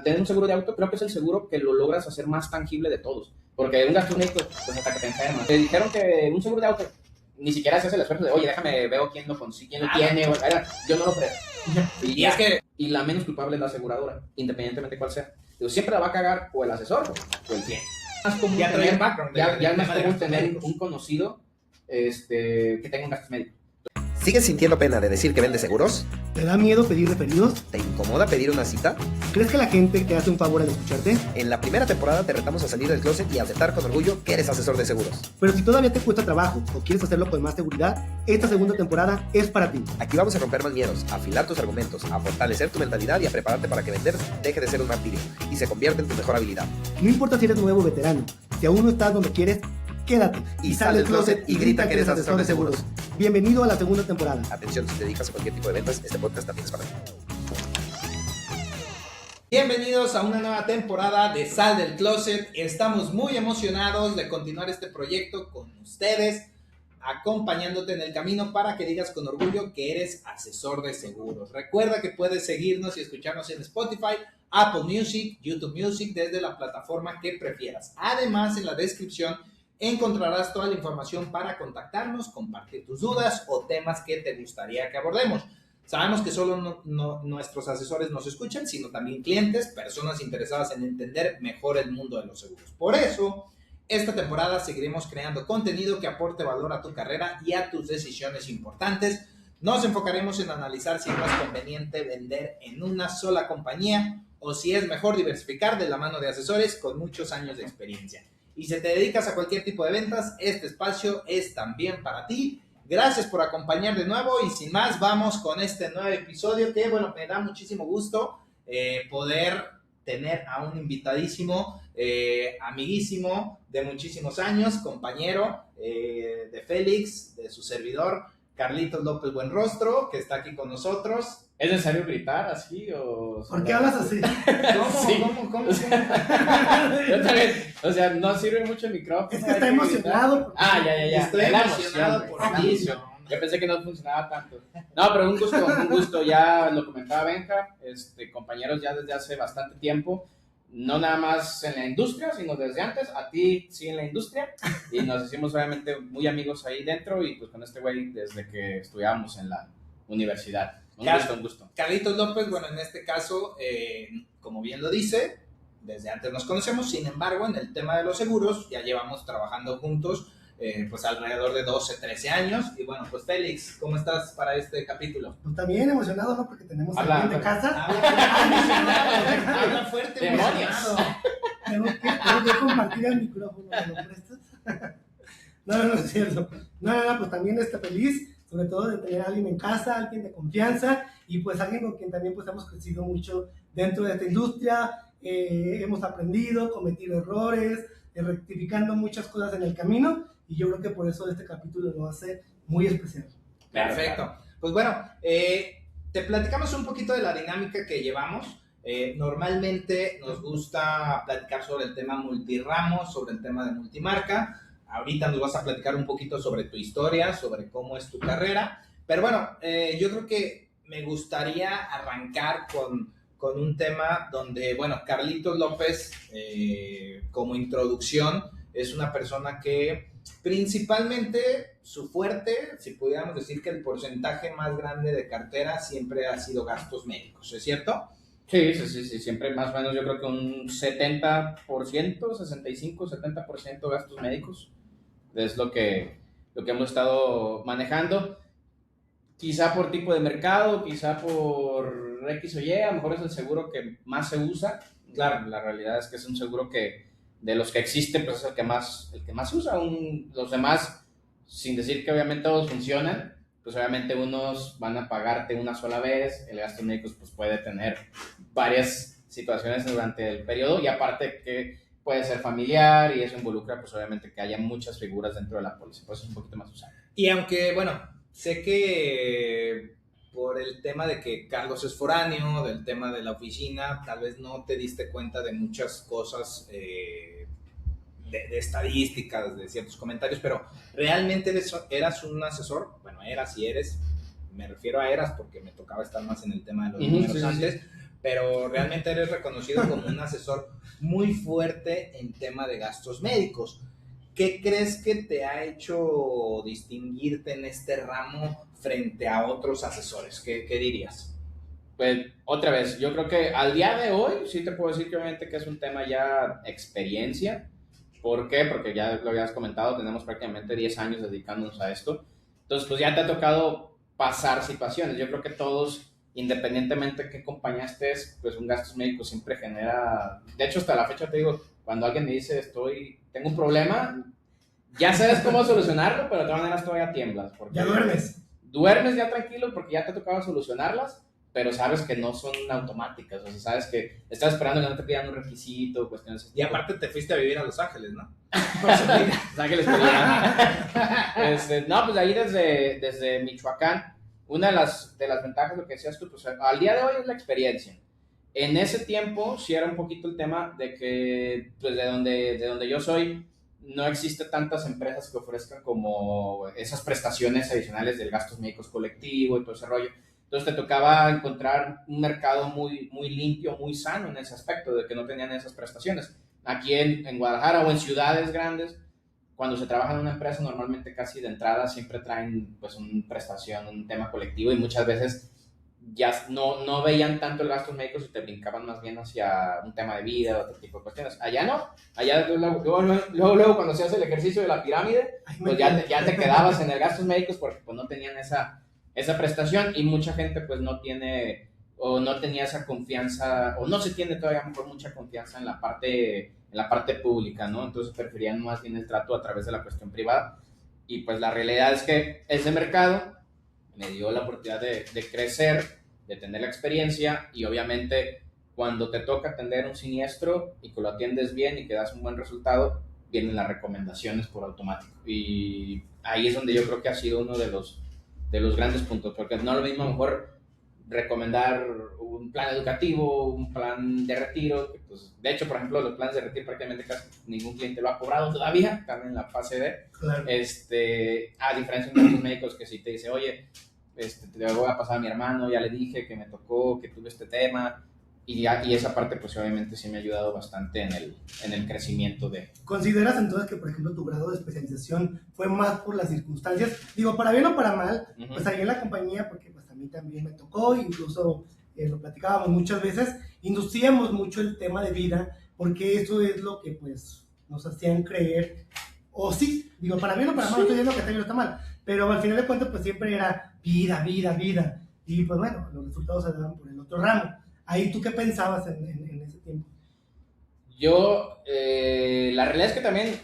tener un seguro de auto, creo que es el seguro que lo logras hacer más tangible de todos. Porque un gasto médico, pues hasta que te enfermas. Te dijeron que un seguro de auto ni siquiera se hace el esfuerzo de, oye, déjame, veo quién lo consigue, quién lo tiene, o, yo no lo creo. Y la menos culpable es la aseguradora, independientemente de cuál sea. Digo, siempre la va a cagar o el asesor o el cliente. Más común ya trae el background. Ya es más común tener un conocido que tenga un gasto médico. ¿Sigues sintiendo pena de decir que vendes seguros? ¿Te da miedo pedir referidos? ¿Te incomoda pedir una cita? ¿Crees que la gente te hace un favor al escucharte? En la primera temporada te retamos a salir del closet y a aceptar con orgullo que eres asesor de seguros. Pero si todavía te cuesta trabajo o quieres hacerlo con más seguridad, esta segunda temporada es para ti. Aquí vamos a romper más miedos, a afilar tus argumentos, a fortalecer tu mentalidad y a prepararte para que vender deje de ser un martirio y se convierta en tu mejor habilidad. No importa si eres nuevo o veterano, si aún no estás donde quieres, quédate y sal del closet y grita que eres asesor de seguros. Bienvenido a la segunda temporada. Atención, si te dedicas a cualquier tipo de ventas, este podcast también es para ti. Bienvenidos a una nueva temporada de Sal del Closet. Estamos muy emocionados de continuar este proyecto con ustedes, acompañándote en el camino para que digas con orgullo que eres asesor de seguros. Recuerda que puedes seguirnos y escucharnos en Spotify, Apple Music, YouTube Music, desde la plataforma que prefieras. Además, en la descripción encontrarás toda la información para contactarnos, compartir tus dudas o temas que te gustaría que abordemos. Sabemos que solo nuestros asesores nos escuchan, sino también clientes, personas interesadas en entender mejor el mundo de los seguros. Por eso, esta temporada seguiremos creando contenido que aporte valor a tu carrera y a tus decisiones importantes. Nos enfocaremos en analizar si es más conveniente vender en una sola compañía o si es mejor diversificar de la mano de asesores con muchos años de experiencia. Y si te dedicas a cualquier tipo de ventas, este espacio es también para ti. Gracias por acompañar de nuevo y sin más vamos con este nuevo episodio que, bueno, me da muchísimo gusto poder tener a un invitadísimo, amiguísimo de muchísimos años, compañero de Félix, de su servidor, Carlitos López Buenrostro, que está aquí con nosotros. ¿Es necesario gritar así o...? ¿Por qué hablas así? ¿Cómo? Yo también, o sea, no sirve mucho el micrófono. Es que está emocionado. Ya. Estoy emocionado por ti. Yo pensé que no funcionaba tanto. No, pero un gusto. Ya lo comentaba Benja, compañeros ya desde hace bastante tiempo. No nada más en la industria, sino desde antes. A ti sí en la industria. Y nos hicimos obviamente muy amigos ahí dentro. Y pues con este güey desde que estudiábamos en la universidad. Un gusto. Carlitos López, bueno, en este caso, como bien lo dice, desde antes nos conocemos. Sin embargo, en el tema de los seguros ya llevamos trabajando juntos pues alrededor de 12, 13 años. Y bueno, pues Félix, ¿cómo estás para este capítulo? Pues también emocionado, ¿no? Porque tenemos a alguien de casa. Habla fuerte, demonios. Tengo que compartir el micrófono, ¿me lo prestas? No es cierto. No, pues también está feliz, sobre todo de tener a alguien en casa, alguien de confianza y pues alguien con quien también pues hemos crecido mucho dentro de esta industria. Hemos aprendido, cometido errores, rectificando muchas cosas en el camino y yo creo que por eso este capítulo lo hace muy especial. Perfecto. Pues bueno, te platicamos un poquito de la dinámica que llevamos. Normalmente nos gusta platicar sobre el tema multirramos, sobre el tema de multimarca. Ahorita nos vas a platicar un poquito sobre tu historia, sobre cómo es tu carrera. Pero bueno, yo creo que me gustaría arrancar con un tema donde, bueno, Carlitos López, como introducción, es una persona que principalmente su fuerte, si pudiéramos decir que el porcentaje más grande de cartera siempre ha sido gastos médicos, ¿es cierto? Sí, siempre más o menos yo creo que un 70%, 65, 70% gastos médicos es lo que hemos estado manejando, quizá por tipo de mercado, quizá por X o Y, a lo mejor es el seguro que más se usa. Claro, la realidad es que es un seguro que de los que existen pues es el que más usa. Los demás, sin decir que obviamente todos funcionan, pues obviamente unos van a pagarte una sola vez, el gasto médico pues puede tener varias situaciones durante el periodo y aparte que puede ser familiar y eso involucra pues obviamente que haya muchas figuras dentro de la póliza, pues es un poquito más usado. Y aunque, bueno, sé que por el tema de que Carlos es foráneo, del tema de la oficina, tal vez no te diste cuenta de muchas cosas de estadísticas, de ciertos comentarios, pero realmente eras un asesor, bueno, eras y eres, me refiero a eras porque me tocaba estar más en el tema de los números antes, pero realmente eres reconocido como un asesor muy fuerte en tema de gastos médicos. ¿Qué crees que te ha hecho distinguirte en este ramo frente a otros asesores? ¿Qué dirías? Pues otra vez, yo creo que al día de hoy sí te puedo decir que obviamente que es un tema ya experiencia. ¿Por qué? Porque ya lo habías comentado, tenemos prácticamente 10 años dedicándonos a esto. Entonces, pues ya te ha tocado pasar situaciones. Yo creo que todos, independientemente de qué compañía estés, pues un gasto médico siempre genera... De hecho, hasta la fecha te digo, cuando alguien me dice, tengo un problema, ya sabes cómo solucionarlo, pero de todas maneras todavía tiemblas. Porque Ya duermes. Duermes ya tranquilo porque ya te ha tocado solucionarlas, pero sabes que no son automáticas. O sea, sabes que estás esperando que no te pidan un requisito, cuestiones así. Y aparte te fuiste a vivir a Los Ángeles, ¿no? Los Ángeles no, pues ahí desde Michoacán, una de las ventajas, lo que decías tú, pues al día de hoy es la experiencia. En ese tiempo sí era un poquito el tema de que, pues de donde yo soy, no existe tantas empresas que ofrezcan como esas prestaciones adicionales del gastos médicos colectivo y todo ese rollo. Entonces te tocaba encontrar un mercado muy, muy limpio, muy sano en ese aspecto, de que no tenían esas prestaciones. Aquí en Guadalajara o en ciudades grandes, cuando se trabaja en una empresa, normalmente casi de entrada siempre traen pues una prestación, un tema colectivo, y muchas veces ya no veían tanto el gasto médico y te brincaban más bien hacia un tema de vida o otro tipo de cuestiones. Allá no, allá luego cuando se hace el ejercicio de la pirámide, pues ya te quedabas en el gastos médicos porque pues no tenían esa prestación, y mucha gente pues no tiene o no tenía esa confianza, o no se tiene todavía mejor mucha confianza en la parte pública, ¿no? Entonces preferían más bien el trato a través de la cuestión privada. Y pues la realidad es que ese mercado me dio la oportunidad de crecer, de tener la experiencia, y obviamente cuando te toca atender un siniestro y que lo atiendes bien y que das un buen resultado, vienen las recomendaciones por automático. Y ahí es donde yo creo que ha sido uno de los grandes puntos, porque no es lo mismo a lo mejor recomendar un plan educativo, un plan de retiro, que pues, de hecho, por ejemplo, los planes de retiro prácticamente casi ningún cliente lo ha cobrado todavía, están en la fase D. Claro. A diferencia de los médicos que sí te dice, oye, te voy a pasar a mi hermano, ya le dije que me tocó, que tuve este tema, y esa parte pues obviamente sí me ha ayudado bastante en el crecimiento de... ¿Consideras entonces que, por ejemplo, tu grado de especialización fue más por las circunstancias? Digo, para bien o para mal, pues ahí en la compañía, porque pues a mí también me tocó, incluso lo platicábamos muchas veces, inducíamos mucho el tema de vida, porque eso es lo que pues nos hacían creer, o sí, digo, para bien o para mal, no estoy diciendo que está bien o está mal, pero al final de cuentas pues siempre era vida, vida, vida, y pues bueno, los resultados se daban por el otro ramo. Ahí, ¿tú qué pensabas en ese tiempo? Yo, la realidad es que también,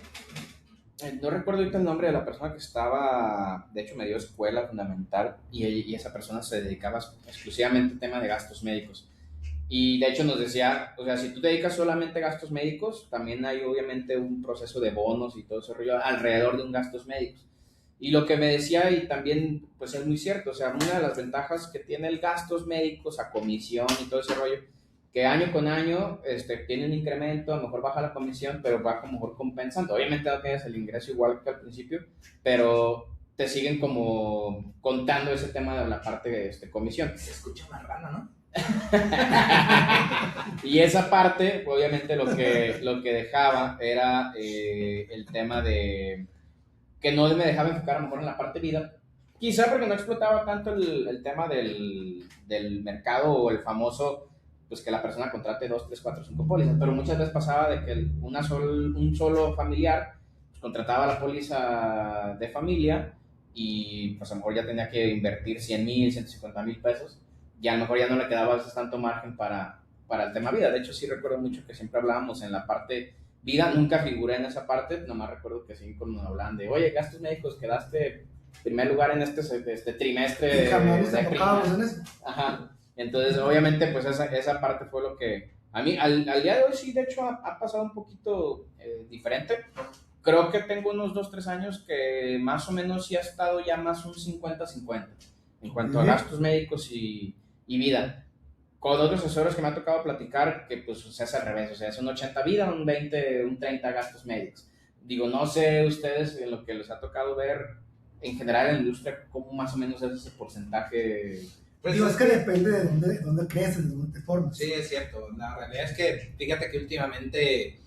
no recuerdo ahorita el nombre de la persona que estaba, de hecho me dio escuela fundamental, y esa persona se dedicaba exclusivamente al tema de gastos médicos. Y de hecho nos decía, o sea, si tú te dedicas solamente a gastos médicos, también hay obviamente un proceso de bonos y todo ese rollo alrededor de un gastos médicos. Y lo que me decía, y también pues es muy cierto, o sea, una de las ventajas que tiene el gastos médicos a comisión y todo ese rollo, que año con año tiene un incremento, a lo mejor baja la comisión, pero va como mejor compensando. Obviamente no tienes el ingreso igual que al principio, pero te siguen como contando ese tema de la parte de comisión. Se escucha una rana, ¿no? Y esa parte, obviamente lo que dejaba era el tema de que no me dejaba enfocar a lo mejor en la parte vida, quizá porque no explotaba tanto el tema del mercado o el famoso, pues que la persona contrate 2, 3, 4, 5 pólizas, pero muchas veces pasaba de que un solo familiar pues, contrataba la póliza de familia y pues a lo mejor ya tenía que invertir 100,000, 150,000 pesos, y a lo mejor ya no le quedaba a veces tanto margen para el tema vida. De hecho sí recuerdo mucho que siempre hablábamos en la parte vida, nunca figuré en esa parte, nomás recuerdo que sí cuando hablaban de, oye, gastos médicos, quedaste primer lugar en este trimestre. Jamás nos enfocábamos en eso. Ajá, entonces obviamente pues esa parte fue lo que a mí al día de hoy sí de hecho ha pasado un poquito diferente. Creo que tengo unos 2, 3 años que más o menos sí ha estado ya más un 50-50 en cuanto a gastos médicos y vida. Con otros asesores que me ha tocado platicar, que pues se hace al revés, o sea, es un 80 vida, un 20, un 30 gastos médicos. Digo, no sé ustedes en lo que les ha tocado ver en general en la industria, cómo más o menos es ese porcentaje Pues Digo, es que depende de dónde creces, de dónde te formas. sí, es cierto. La realidad es que, fíjate que últimamente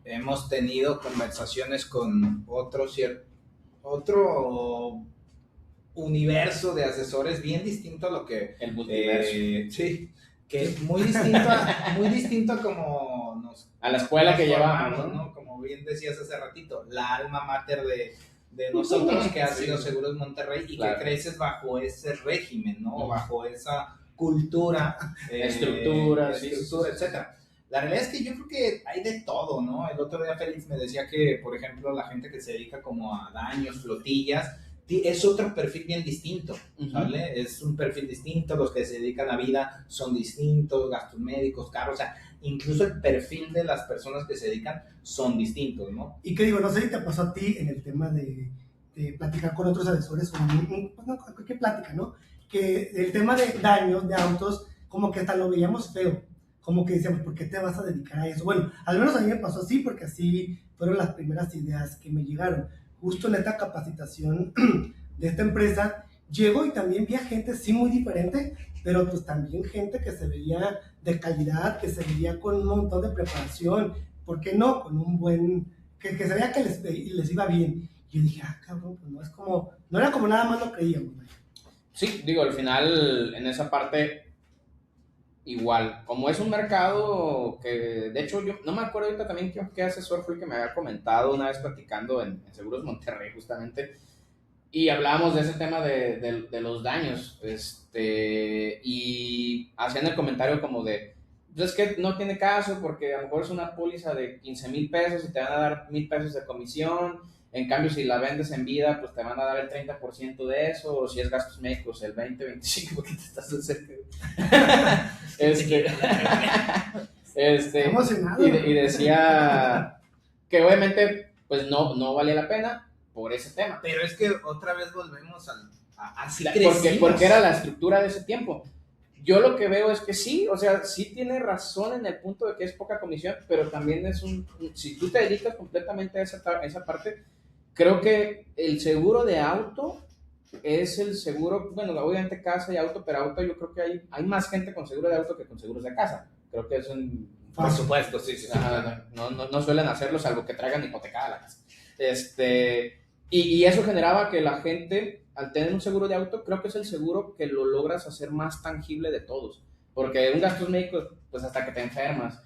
hemos tenido conversaciones con otro universo de asesores bien distinto a lo que... El multiverso. Sí, que es muy distinto a como a la escuela que formamos, llevamos, ¿no? Como bien decías hace ratito, la alma mater de nosotros que ha Sí. sido Seguros Monterrey y Claro. que creces bajo ese régimen, ¿no? Ujú. Bajo esa cultura, Estructura, sí, etcétera. La realidad es que yo creo que hay de todo, ¿no? El otro día Félix me decía que, por ejemplo, la gente que se dedica como a daños, flotillas, es otro perfil bien distinto, ¿vale? Es un perfil distinto, los que se dedican a vida son distintos, gastos médicos, carros, o sea, incluso el perfil de las personas que se dedican son distintos, ¿no? Y que digo, no sé si te pasó a ti en el tema de platicar con otros asesores, o pues no, cualquier plática, ¿no? Que el tema de daños de autos, como que hasta lo veíamos feo, como que decíamos, ¿por qué te vas a dedicar a eso? Bueno, al menos a mí me pasó así, porque así fueron las primeras ideas que me llegaron. Justo en esta capacitación de esta empresa, llego y también vi a gente, sí, muy diferente, pero pues también gente que se veía de calidad, que se veía con un montón de preparación, ¿por qué no? Con un buen, que se veía que les iba bien. Y yo dije, cabrón, pues no es como, no era como nada más lo creíamos, ¿no? Sí, digo, al final en esa parte igual, como es un mercado que, de hecho, yo no me acuerdo ahorita también qué asesor fue el que me había comentado una vez platicando en Seguros Monterrey justamente, y hablábamos de ese tema de los daños, y hacían el comentario como de, pues es que no tiene caso porque a lo mejor es una póliza de 15,000 pesos y te van a dar 1,000 pesos de comisión. En cambio, si la vendes en vida, pues te van a dar el 30% de eso, o si es gastos médicos, el 20-25%, porque te estás acercando. Emocionado. Y decía que obviamente, pues no valía la pena por ese tema. Pero es que otra vez volvemos así Porque era la estructura de ese tiempo. Yo lo que veo es que sí, o sea, sí tiene razón en el punto de que es poca comisión, pero también es si tú te dedicas completamente a esa parte, creo que el seguro de auto es el seguro, bueno, obviamente casa y auto, pero auto yo creo que hay más gente con seguro de auto que con seguros de casa. Creo que es un... Por supuesto, sí. No suelen hacerlo, salvo que traigan hipotecada la casa. Y eso generaba que la gente, al tener un seguro de auto, creo que es el seguro que lo logras hacer más tangible de todos. Porque un gastos médicos, pues hasta que te enfermas.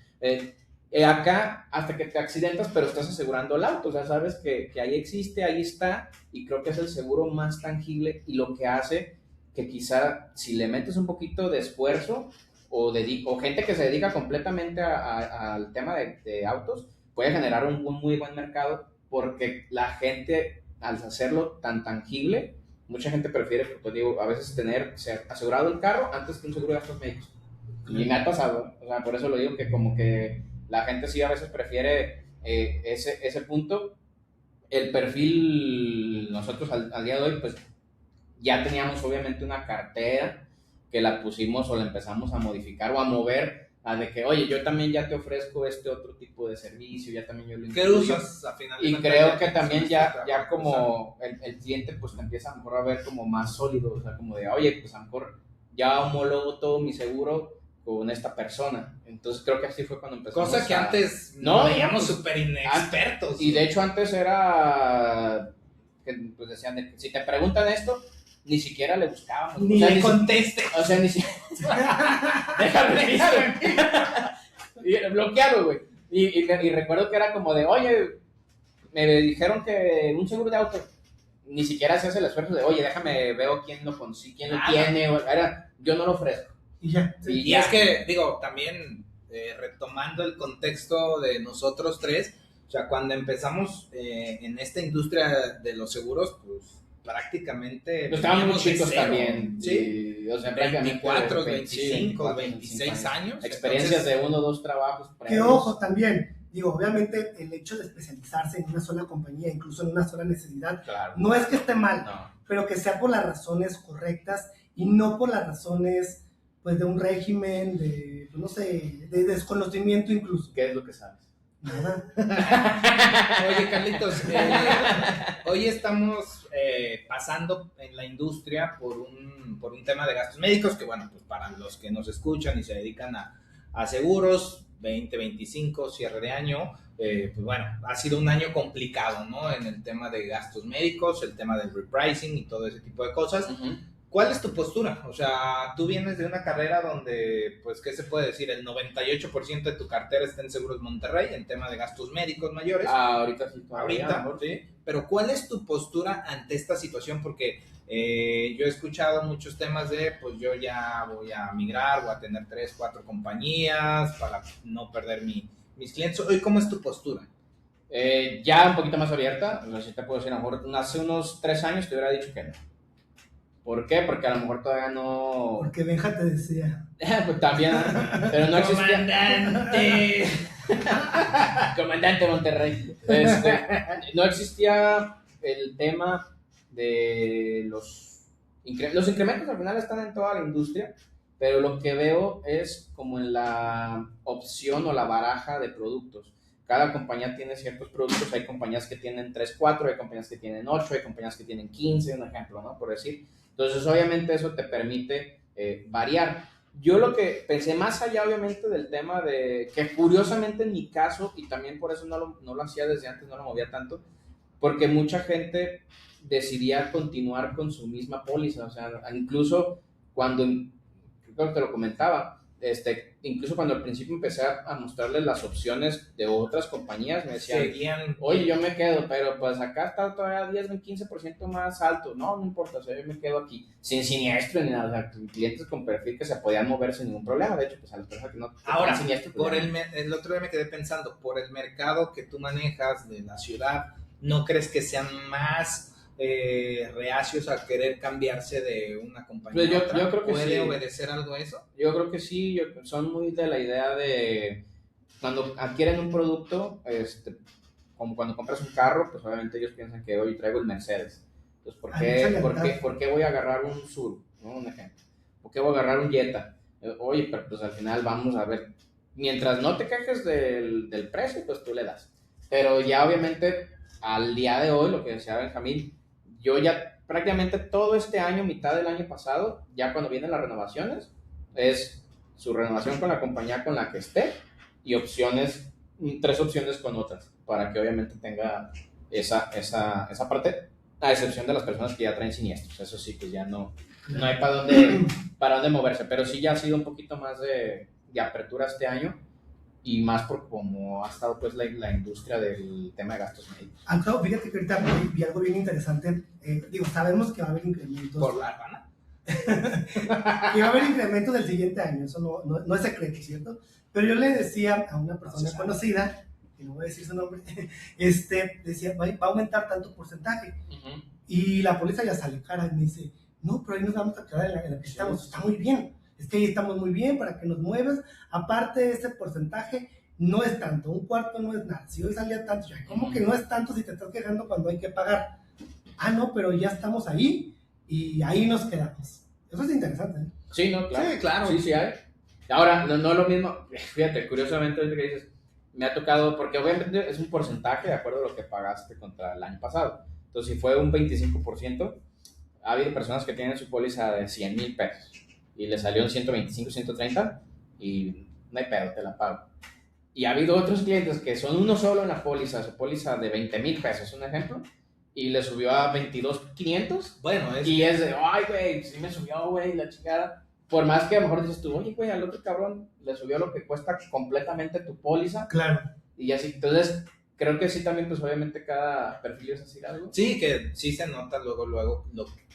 Acá, hasta que te accidentas, pero estás asegurando el auto. O sea, sabes que ahí existe, ahí está. Y creo que es el seguro más tangible y lo que hace que quizá si le metes un poquito de esfuerzo o gente que se dedica completamente al tema de autos, puede generar un muy buen mercado porque la gente, al hacerlo tan tangible, mucha gente prefiere, pues digo, a veces ser asegurado el carro antes que un seguro de gastos médicos. Y me ha pasado, o sea, por eso lo digo que como que la gente sí a veces prefiere ese punto. El perfil, nosotros al día de hoy, pues ya teníamos obviamente una cartera que la pusimos o la empezamos a modificar o a mover a de que, oye, yo también ya te ofrezco este otro tipo de servicio, ya también yo lo ¿Qué incluyo. usas a final de Y cuentas? creo que también ya como el cliente pues te empieza a lo mejor a ver como más sólido, o sea, como de, oye, pues a lo mejor ya homologo todo mi seguro con esta persona. Entonces creo que así fue cuando empezamos. Cosa que antes no veíamos pues, súper inexpertos. Y de hecho antes era que pues decían de que si te preguntan esto, ni siquiera le buscábamos. Ni le conteste. O sea, ni siquiera. Déjame y bloquearlo, güey. Y recuerdo que era como de, oye, me dijeron que un seguro de auto, ni siquiera se hace el esfuerzo de, oye, déjame, veo quién lo consigue, quién lo tiene. Yo no lo ofrezco. Y ya. Y es que, digo, también retomando el contexto de nosotros tres, o sea, cuando empezamos en esta industria de los seguros, pues prácticamente... Estábamos muy chicos cero, también. ¿sí? Y, o sea, 24, 25, 25, 26 años. Experiencias Entonces, de 1 o 2 trabajos. Que ojo también, digo, obviamente el hecho de especializarse en una sola compañía, incluso en una sola necesidad, Claro. no es que esté mal, No. pero que sea por las razones correctas y no por las razones, pues, de un régimen, de, no sé, de desconocimiento incluso. ¿Qué es lo que sabes? Nada. Oye, Carlitos, hoy estamos pasando en la industria por un tema de gastos médicos que, bueno, pues para los que nos escuchan y se dedican a seguros, 2025, cierre de año, pues bueno, ha sido un año complicado, ¿no? En el tema de gastos médicos, el tema del repricing y todo ese tipo de cosas. ¿Cuál es tu postura? O sea, tú vienes de una carrera donde, pues, ¿qué se puede decir? El 98% de tu cartera está en Seguros Monterrey, en tema de gastos médicos mayores. Ahorita sí, todavía, Ahorita, mejor. sí. Pero ¿cuál es tu postura ante esta situación? Porque yo he escuchado muchos temas de, pues, yo ya voy a migrar, voy a tener 3, 4 compañías para no perder mis clientes. Hoy, ¿cómo es tu postura? Ya un poquito más abierta, no sé si te puedo decir, a lo mejor hace unos 3 años te hubiera dicho que no. ¿Por qué? Porque a lo mejor todavía no... Porque Benja te decía. Pues también, pero no existía... ¡Comandante! Comandante Monterrey. No existía el tema de los incrementos, al final están en toda la industria, pero lo que veo es como en la opción o la baraja de productos. Cada compañía tiene ciertos productos, hay compañías que tienen 3, 4, hay compañías que tienen 8, hay compañías que tienen 15, un ejemplo, ¿no? Por decir. Entonces, obviamente, eso te permite variar. Yo lo que pensé más allá, obviamente, del tema de que curiosamente en mi caso, y también por eso no lo hacía desde antes, no lo movía tanto, porque mucha gente decidía continuar con su misma póliza. O sea, incluso cuando, creo que te lo comentaba, incluso cuando al principio empecé a mostrarles las opciones de otras compañías, me decían, oye, yo me quedo, pero pues acá está todavía 10, 15% más alto. No importa, o sea, yo me quedo aquí, sin siniestro ni nada. O sea, clientes con perfil que se podían mover sin ningún problema. De hecho, pues a las personas que no ahora, siniestro, por el otro día me quedé pensando, por el mercado que tú manejas de la ciudad, ¿no crees que sean más reacios a querer cambiarse de una compañía pues a otra? yo creo que ¿Puede sí obedecer algo a eso? Yo creo que sí, son muy de la idea de cuando adquieren un producto, como cuando compras un carro, pues obviamente ellos piensan que hoy traigo el Mercedes. Entonces, ¿por qué voy a agarrar un Sur? ¿No? Un ejemplo. ¿Por qué voy a agarrar un Jetta? Oye, pero pues al final vamos a ver, mientras no te quejes del precio, pues tú le das. Pero ya obviamente al día de hoy, lo que decía Benjamín, yo ya prácticamente todo este año, mitad del año pasado, ya cuando vienen las renovaciones, es su renovación con la compañía con la que esté y 3 opciones con otras, para que obviamente tenga esa parte, a excepción de las personas que ya traen siniestros. Eso sí, que ya no hay para dónde moverse, pero sí ya ha sido un poquito más de apertura este año, y más por cómo ha estado pues la industria del tema de gastos médicos. Antonio, fíjate que ahorita vi algo bien interesante. Sabemos que va a haber incrementos. ¿Por la Habana? Que va a haber incrementos del siguiente año, eso no es secreto, ¿cierto? Pero yo le decía a una persona conocida, que no voy a decir su nombre, decía, va a aumentar tanto porcentaje. Uh-huh. Y la póliza ya sale cara y me dice, no, pero ahí nos vamos a quedar en la que estamos, está muy bien. Es que ahí estamos muy bien para que nos muevas. Aparte, ese porcentaje no es tanto, un cuarto no es nada. Si hoy salía tanto, ya, ¿cómo que no es tanto si te estás quejando cuando hay que pagar? Ah, no, pero ya estamos ahí y ahí nos quedamos. Eso es interesante, ¿eh? Sí, no, claro. Sí, claro. Sí hay. Ahora, no es lo mismo. Fíjate, curiosamente, ahorita que dices, me ha tocado, porque obviamente es un porcentaje de acuerdo a lo que pagaste contra el año pasado. Entonces, si fue un 25%, ha habido personas que tienen su póliza de 100,000 pesos. Y le salió en 125, 130 y no hay pedo, te la pago. Y ha habido otros clientes que son uno solo en la póliza, su póliza de 20,000 pesos, un ejemplo, y le subió a 22,500. Bueno, y es de, ay, güey, sí me subió, güey, la chingada. Por más que a lo mejor dices tú, oye, güey, al otro cabrón le subió lo que cuesta completamente tu póliza. Claro. Y así, entonces, creo que sí también, pues obviamente cada perfil es decir algo. Sí, que sí se nota luego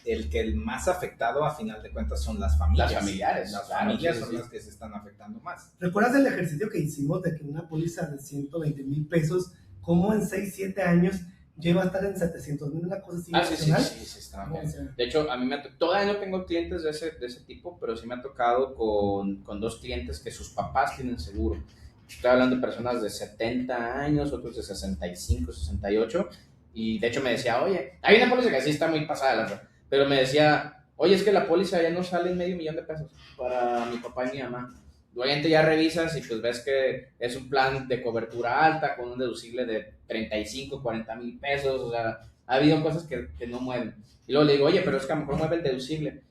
el más afectado a final de cuentas son las familias. Las familiares. Las familias son las que se están afectando más. ¿Recuerdas el ejercicio que hicimos de que una póliza de 120,000 pesos, como en 6, 7 años, lleva a estar en 700,000, una cosa así? Sí, está bien. De hecho, a mí todavía no tengo clientes de ese tipo, pero sí me ha tocado con 2 clientes que sus papás tienen seguro. Estoy hablando de personas de 70 años, otros de 65, 68, y de hecho me decía, oye, hay una póliza que sí está muy pasada, la verdad, pero me decía, oye, es que la póliza ya no sale en $500,000 para mi papá y mi mamá. obviamente ya revisas y pues ves que es un plan de cobertura alta con un deducible de 35, 40 mil pesos, o sea, ha habido cosas que no mueven. Y luego le digo, oye, pero es que a lo mejor mueve el deducible.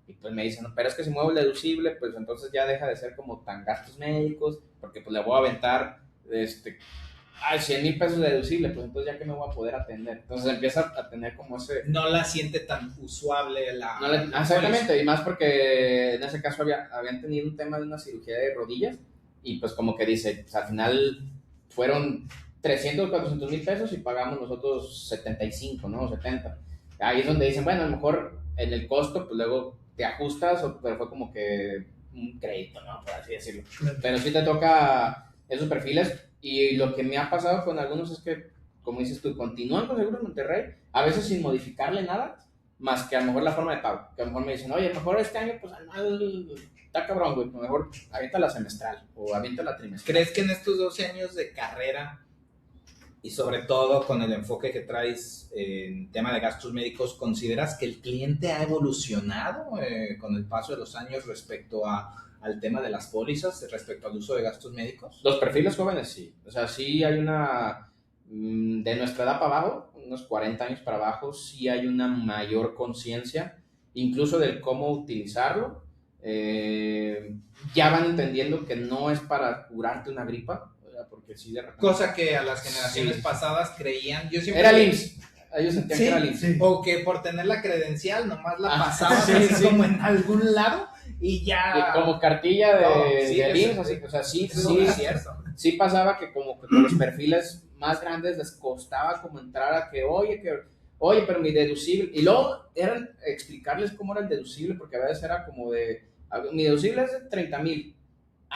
Y pues me dicen, no, pero es que si muevo el deducible, pues entonces ya deja de ser como tan gastos médicos, porque pues le voy a aventar 100 mil pesos de deducible, pues entonces ya que me voy a poder atender. Entonces empieza a tener como ese... No la siente tan usuable la... No exactamente, y más porque en ese caso habían tenido un tema de una cirugía de rodillas, y pues como que dice, pues al final fueron 300 o 400 mil pesos y pagamos nosotros 75, ¿no? O 70. Ahí es donde dicen, bueno, a lo mejor en el costo, pues luego te ajustas, pero fue como que un crédito, ¿no? Por así decirlo. Claro. Pero sí te toca esos perfiles, y lo que me ha pasado con algunos es que, como dices tú, continúan con Seguros Monterrey, a veces sin modificarle nada, más que a lo mejor la forma de pago. Que a lo mejor me dicen, oye, mejor este año, pues anual, está cabrón, güey, mejor avienta la semestral o avienta la trimestral. ¿Crees que en estos 12 años de carrera, y sobre todo con el enfoque que traes en tema de gastos médicos, consideras que el cliente ha evolucionado con el paso de los años respecto al tema de las pólizas, respecto al uso de gastos médicos? Los perfiles jóvenes sí, o sea, sí hay una, de nuestra edad para abajo, unos 40 años para abajo, sí hay una mayor conciencia, incluso del cómo utilizarlo. Ya van entendiendo que no es para curarte una gripa, porque sí de repente... Cosa que a las generaciones Sí. pasadas creían, yo siempre... Era el IMSS, ellos sentían Sí, que era el IMSS. Sí. O que por tener la credencial nomás la Ah, pasabas sí, así sí. como en algún lado y ya... Como cartilla No, de, sí, del eso- IMSS, así, o sea, sí, Eso sí, es cierto. sí pasaba que como que con los perfiles más grandes les costaba como entrar a que, oye, pero mi deducible, y luego eran explicarles cómo era el deducible, porque a veces era como de, mi deducible es de 30,000,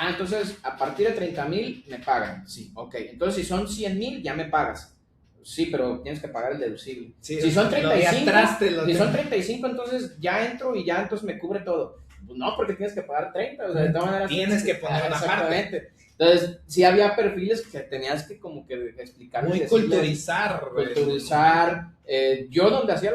entonces a partir de 30,000 me pagan, sí, ok, entonces si son 100,000 ya me pagas, sí, pero tienes que pagar el deducible, Sí, si son lo de 35, atrás te lo si son tengo. 35 entonces ya entro y ya entonces me cubre todo. Pues no, porque tienes que pagar 30, o sea, de todas maneras Tienes que poner una exactamente. Entonces, sí había perfiles que tenías que como que explicarles. Muy decirles, culturizar. Yo donde hacía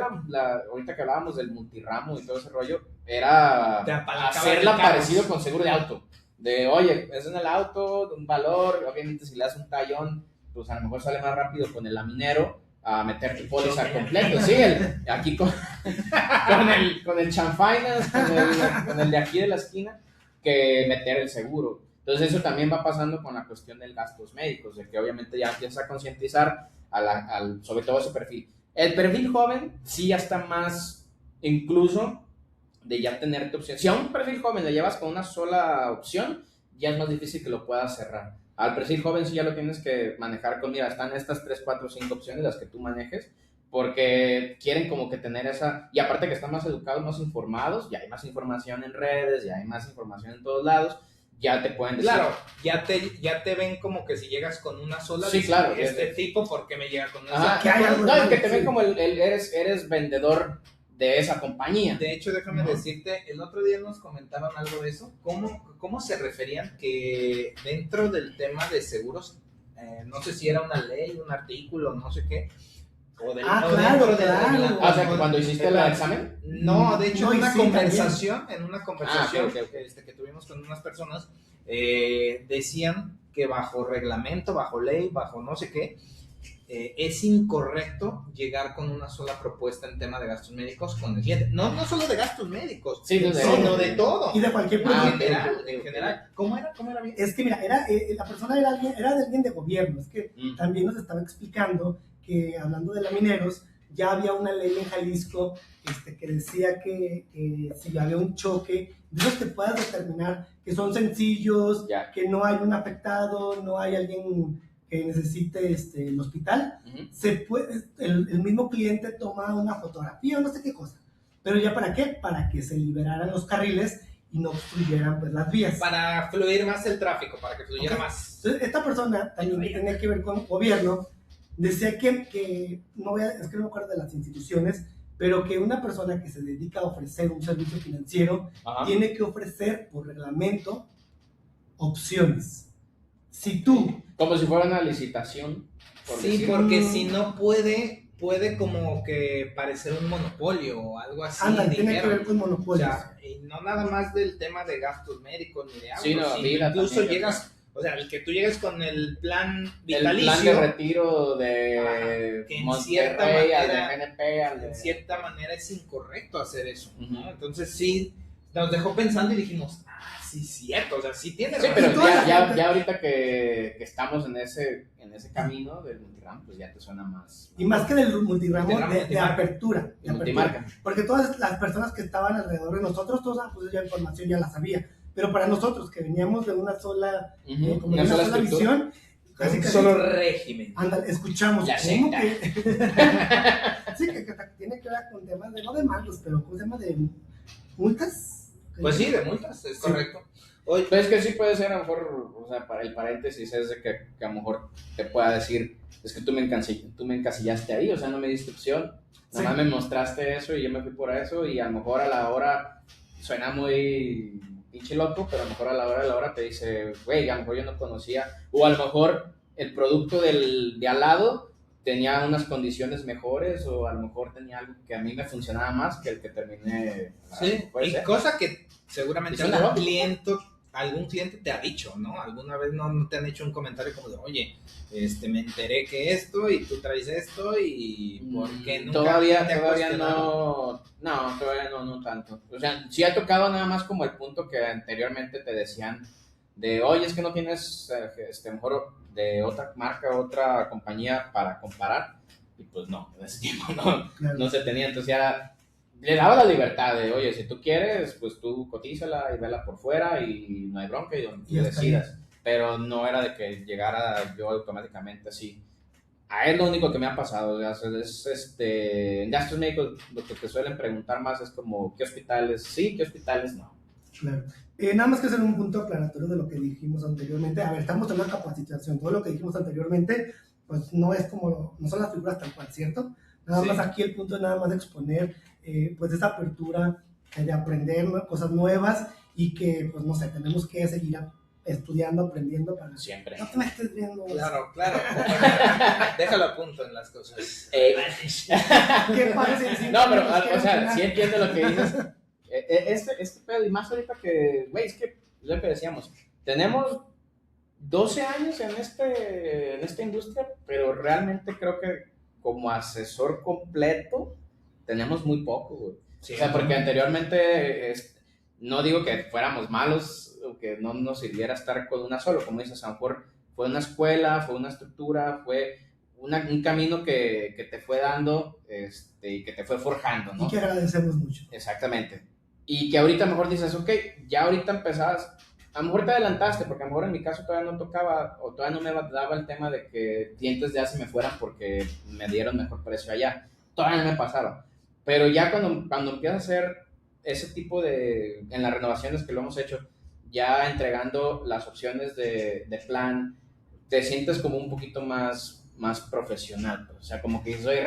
ahorita que hablábamos del multiramo y todo ese rollo, era Te apalancaba hacerla de carros. parecido con seguro de auto. De, oye, es en el auto, de un valor, obviamente si le das un tallón, pues a lo mejor sale más rápido con el laminero a meter tu póliza completo. Sí, aquí con el chanfainas, con el de aquí de la esquina, que meter el seguro. Entonces eso también va pasando con la cuestión de gastos médicos, de que obviamente ya empieza a concientizar sobre todo ese perfil. El perfil joven sí ya está más incluso de ya tenerte opción. Si a un perfil joven le llevas con una sola opción, ya es más difícil que lo puedas cerrar. Al perfil joven sí ya lo tienes que manejar con, mira, están estas 3, 4, 5 opciones las que tú manejes, porque quieren como que tener esa, y aparte que están más educados, más informados, ya hay más información en redes, ya hay más información en todos lados, ya te pueden decir. Claro, ya te ven como que si llegas con una sola, Sí, dicen, claro. este tipo, ¿por qué me llega con una Ajá, sola? que hay algo no, y que mal, te ven sí. como eres vendedor de esa compañía. De hecho, déjame ¿No? decirte, el otro día nos comentaban algo de eso, cómo se referían que dentro del tema de seguros, no sé si era una ley, un artículo, no sé qué, o del, Ah, o claro, dentro de la- claro. O sea, que cuando hiciste el examen. No, de hecho No, en y una sí, conversación, ok. que tuvimos con unas personas, decían que bajo reglamento, bajo ley, bajo no sé qué, es incorrecto llegar con una sola propuesta en tema de gastos médicos con el cliente. No solo de gastos médicos, Sí, sino de todo. Y de cualquier En producto. general. ¿Cómo era bien? Es que mira, la persona era de alguien de gobierno. Es que también nos estaba explicando que, hablando de lamineros, ya había una ley en Jalisco que decía que si había un choque, de esos que puedas determinar que son sencillos, Ya. que no hay un afectado, no hay alguien que necesite el hospital, el mismo cliente toma una fotografía o no sé qué cosa. Pero ya ¿para qué? Para que se liberaran los carriles y no obstruyeran pues las vías. Para fluir más el tráfico, para que fluyera Ok. más. Entonces, esta persona también tenía que ver con gobierno, decía que es que no me acuerdo de las instituciones, pero que una persona que se dedica a ofrecer un servicio financiero Ajá. tiene que ofrecer por reglamento opciones. Si tú, Como si fuera una licitación. Sí, decirlo. porque si no puede puede como que parecer un monopolio o algo así. Ándale, tiene que dijeron. ver con O monopolios. sea, y no nada más del tema de gastos médicos ni de algo, Sí, no, sino vida incluso también, llegas, o sea, el que tú llegues con el plan El vitalicio, plan de retiro de Ajá, que en cierta Monterrey al de manera- GNP al de... en cierta manera es incorrecto hacer eso, ¿no? Ujú. Entonces sí, nos dejó pensando y dijimos, sí, cierto, o sea, sí tiene Sí, razón. pero toda la ya, gente- ya ahorita que estamos en ese camino del multiram, pues ya te suena más. Y más que del multigramo, Multigramo, de multimarca. apertura. De De apertura. multimarca. Porque todas las personas que estaban alrededor de nosotros, toda pues ya información ya la sabía. Pero para nosotros, que veníamos de una sola, Ujú, como una de una sola sola estructura. visión, casi Un casi, solo régimen. ándale, escuchamos. La ¿cómo secta. que? Sí, que tiene que ver con temas de, no de mandos, pero con temas de multas. Pues sí, de multas, es Sí. correcto. Oye, Pues que sí puede ser, a lo mejor, o sea, para el paréntesis es de que a lo mejor te pueda decir, es que tú me encasillaste ahí, o sea, no me diste opción, nada más me mostraste eso y yo me fui por eso y a lo mejor a la hora suena muy pinche loco, pero a lo mejor a la hora te dice, güey, a lo mejor yo no conocía, o a lo mejor el producto de al lado tenía unas condiciones mejores o a lo mejor tenía algo que a mí me funcionaba más que el que terminé. sí, Puede y ser. cosa que seguramente Y suena algún cliente te ha dicho, ¿no? Alguna vez no te han hecho un comentario como de, oye, me enteré que esto y tú traes esto y ¿por qué nunca Todavía te ha no, todavía no tanto. O sea, sí ha tocado nada más como el punto que anteriormente te decían de, oye, es que no tienes mejor de otra marca, otra compañía para comparar. Y pues no, en ese tiempo Claro. no se tenía, entonces ya le daba la libertad de, oye, si tú quieres, pues tú cotízala y vela por fuera y no hay bronca y donde tú Y hasta decidas. Pero no era de que llegara yo automáticamente así. A él lo único que me ha pasado, o sea, es en gastos médicos lo que te suelen preguntar más es como, ¿qué hospitales sí, qué hospitales no? Claro. Nada más que hacer un punto aclaratorio de lo que dijimos anteriormente. A ver, estamos en una capacitación. Todo lo que dijimos anteriormente, pues no es como, no son las figuras tal cual, ¿cierto? Nada Sí. más aquí el punto es nada más de exponer, pues esa apertura de aprender cosas nuevas y que, pues no sé, tenemos que seguir estudiando, aprendiendo para... Siempre. No te me estés viendo. Claro, claro. Déjalo a punto en las cosas. ¿Qué parece? Sí, No, pero, nos quiero o sea, opinar. sí entiendo lo que dices. Este pedo, y más ahorita que, güey, es que es lo que decíamos, tenemos 12 años en esta industria, pero realmente creo que como asesor completo tenemos muy poco, güey. Sí, O sea, porque anteriormente, no digo que fuéramos malos o que no nos sirviera estar con una sola, como dices, a lo mejor fue una escuela, fue una estructura, fue un camino que te fue dando y que te fue forjando, ¿no? Y que agradecemos mucho. Exactamente. Y que ahorita a lo mejor dices, ok, ya ahorita empezabas, a lo mejor te adelantaste, porque a lo mejor en mi caso todavía no tocaba, o todavía no me daba el tema de que clientes ya se me fueran porque me dieron mejor precio allá. Todavía no me pasaba. Pero ya cuando empiezas a hacer ese tipo en las renovaciones que lo hemos hecho, ya entregando las opciones de plan, te sientes como un poquito más profesional. Pues. O sea, como que dices, oye,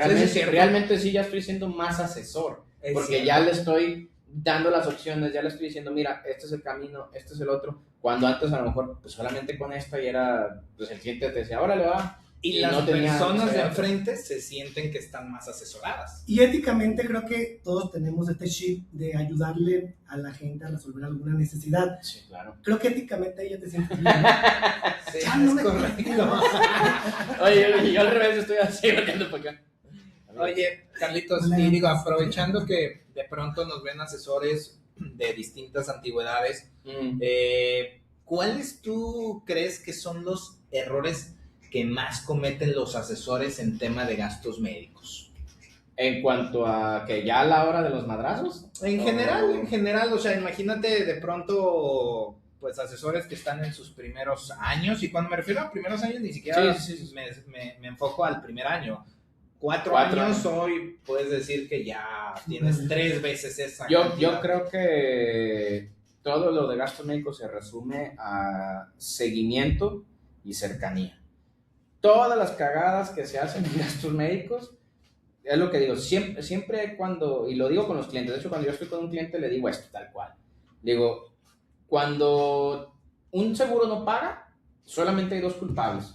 realmente sí ya estoy siendo más asesor. Es Porque cierto. ya le estoy dando las opciones, ya le estoy diciendo, mira, este es el camino, este es el otro. Cuando antes a lo mejor pues solamente con esta y era, pues el cliente te decía, órale va. Y Y las no tenía- personas o sea, de enfrente se sienten que están más asesoradas. Y éticamente creo que todos tenemos este chip de ayudarle a la gente a resolver alguna necesidad. Sí, claro. Creo que éticamente ella te sientes bien, ¿no? Sí, Ya no es me correcto. Oye, yo al revés estoy así, volteando para acá. Oye, Carlitos, y digo, aprovechando que de pronto nos ven asesores de distintas antigüedades, Mm. ¿cuáles tú crees que son los errores que más cometen los asesores en tema de gastos médicos? En cuanto a que ya a la hora de los madrazos. En general, o sea, imagínate de pronto, pues asesores que están en sus primeros años, y cuando me refiero a primeros años ni siquiera Sí. me enfoco al primer año. 4 4 años años. hoy puedes decir que ya tienes 3 veces esa Yo cantidad. creo que todo lo de gastos médicos se resume a seguimiento y cercanía. Todas las cagadas que se hacen en gastos médicos, es lo que digo, siempre cuando, y lo digo con los clientes, de hecho cuando yo estoy con un cliente le digo esto tal cual. Digo, cuando un seguro no paga, solamente hay 2 culpables.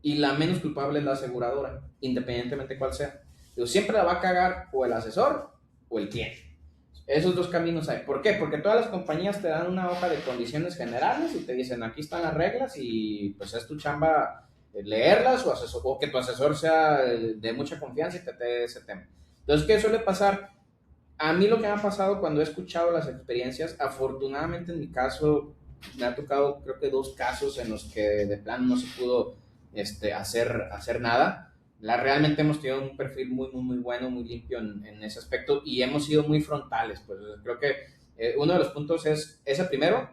Y la menos culpable es la aseguradora, independientemente cuál sea. Digo, siempre la va a cagar o el asesor o el cliente. Esos dos caminos hay. ¿Por qué? Porque todas las compañías te dan una hoja de condiciones generales y te dicen, aquí están las reglas y pues es tu chamba leerlas o que tu asesor sea de mucha confianza y te dé ese tema. Entonces, ¿qué suele pasar? A mí lo que me ha pasado cuando he escuchado las experiencias, afortunadamente en mi caso, me ha tocado creo que 2 casos en los que de plano no se pudo hacer nada. Realmente hemos tenido un perfil muy bueno, muy limpio en ese aspecto y hemos sido muy frontales. Pues creo que uno de los puntos es ese primero,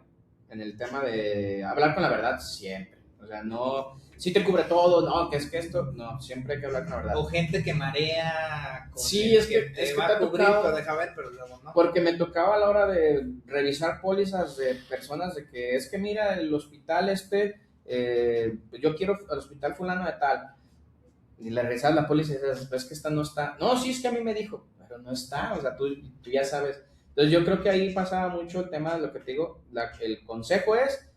en el tema de hablar con la verdad siempre. O sea, no, si te cubre todo, no, que es que esto, no, siempre hay que hablar con la verdad. O gente que marea. Sí, es que te te va ha a cubrir, tocado, lo deja ver, pero luego no. porque me tocaba a la hora de revisar pólizas de personas de que es que mira, el hospital yo quiero al hospital fulano de tal. Y le revisas la póliza y dices, pues es que esta no está. No, sí, es que a mí me dijo, pero no está, o sea, tú ya sabes. Entonces yo creo que ahí pasaba mucho el tema de lo que te digo, el consejo es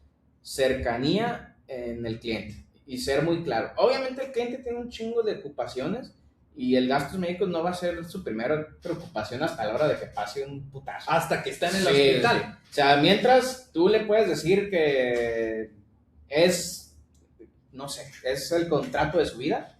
cercanía en el cliente y ser muy claro. Obviamente el cliente tiene un chingo de ocupaciones y el gastos médicos no va a ser su primera preocupación hasta la hora de que pase un putazo. Hasta que está en el Sí, hospital. sí. O sea, mientras tú le puedes decir que no sé, es el contrato de su vida,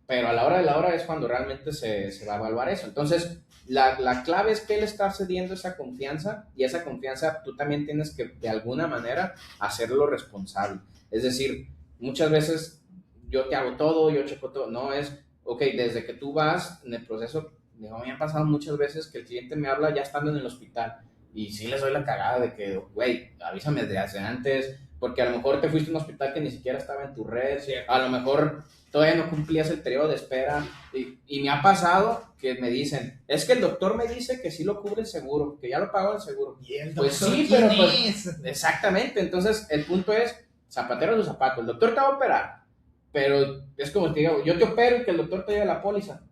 pero a la hora de la hora es cuando realmente se va a evaluar eso. Entonces, la clave es que él está cediendo esa confianza y esa confianza tú también tienes que, de alguna manera, hacerlo responsable. Es decir, muchas veces yo te hago todo, yo checo todo. No es, ok, desde que tú vas en el proceso, digo, me han pasado muchas veces que el cliente me habla ya estando en el hospital y sí les doy la cagada de que, güey, avísame desde antes, porque a lo mejor te fuiste a un hospital que ni siquiera estaba en tu red, sí, a lo mejor todavía no cumplías el periodo de espera y me ha pasado que me dicen, es que el doctor me dice que sí lo cubre el seguro, que ya lo pagó el seguro. ¿Y el pues doctor sí, quién pero pues, es? Exactamente, entonces el punto es, zapatero a su zapato, el doctor te va a operar, pero es como te digo, yo te opero y que el doctor te lleve la póliza.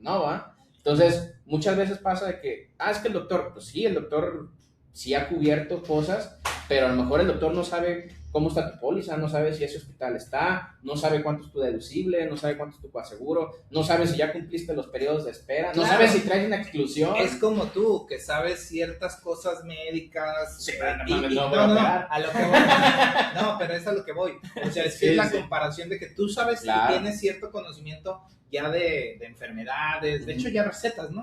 No, ¿va? Entonces, muchas veces pasa de que, es que el doctor, pues sí, el doctor sí ha cubierto cosas, pero a lo mejor el doctor no sabe cómo está tu póliza, no sabe si ese hospital está, no sabe cuánto es tu deducible, no sabe cuánto es tu coaseguro, no sabe si ya cumpliste los periodos de espera, no sabe si traes una exclusión. Es como tú, que sabes ciertas cosas médicas. Sí, no, a lo que voy. No, pero es a lo que voy. O sea, es que es la comparación de que tú sabes que tienes cierto conocimiento ya de enfermedades, de hecho ya recetas, ¿no?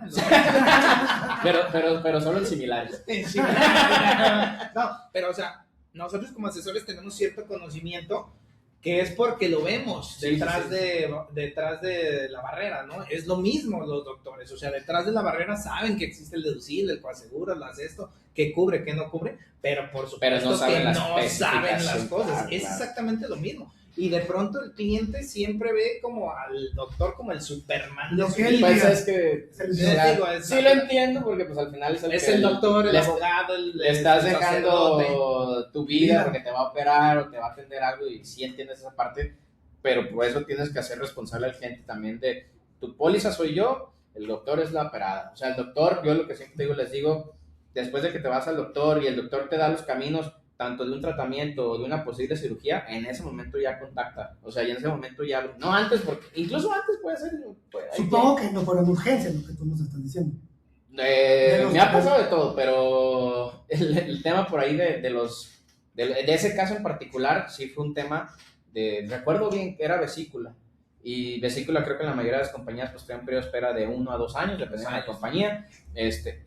pero solo en similares. No, pero o sea, nosotros como asesores tenemos cierto conocimiento que es porque lo vemos detrás de la barrera, ¿no? Es lo mismo los doctores, o sea, detrás de la barrera saben que existe el deducible, el coaseguro, esto, que cubre, que no cubre, pero por supuesto no saben que no saben las cosas. Claro. Es exactamente lo mismo. Y de pronto el cliente siempre ve como al doctor como el Superman. Lo que él pues es que sí lo entiendo porque pues al final es el doctor, el abogado, le estás dejando tu vida porque te va a operar o te va a atender algo y sí entiendes esa parte, pero por eso tienes que hacer responsable al cliente también de tu póliza soy yo, el doctor es la operada. O sea, el doctor, yo lo que siempre les digo, después de que te vas al doctor y el doctor te da los caminos tanto de un tratamiento o de una posible cirugía, en ese momento ya contacta. O sea, y en ese momento ya... No antes, porque incluso antes puede ser... Supongo que no fueron urgencias lo que tú nos estás diciendo. Me ha pasado de todo, pero el tema por ahí de ese caso en particular, sí fue un tema recuerdo bien que era vesícula. Y vesícula creo que en la mayoría de las compañías pues traen un periodo de espera de 1 a 2 años, dependiendo de la compañía.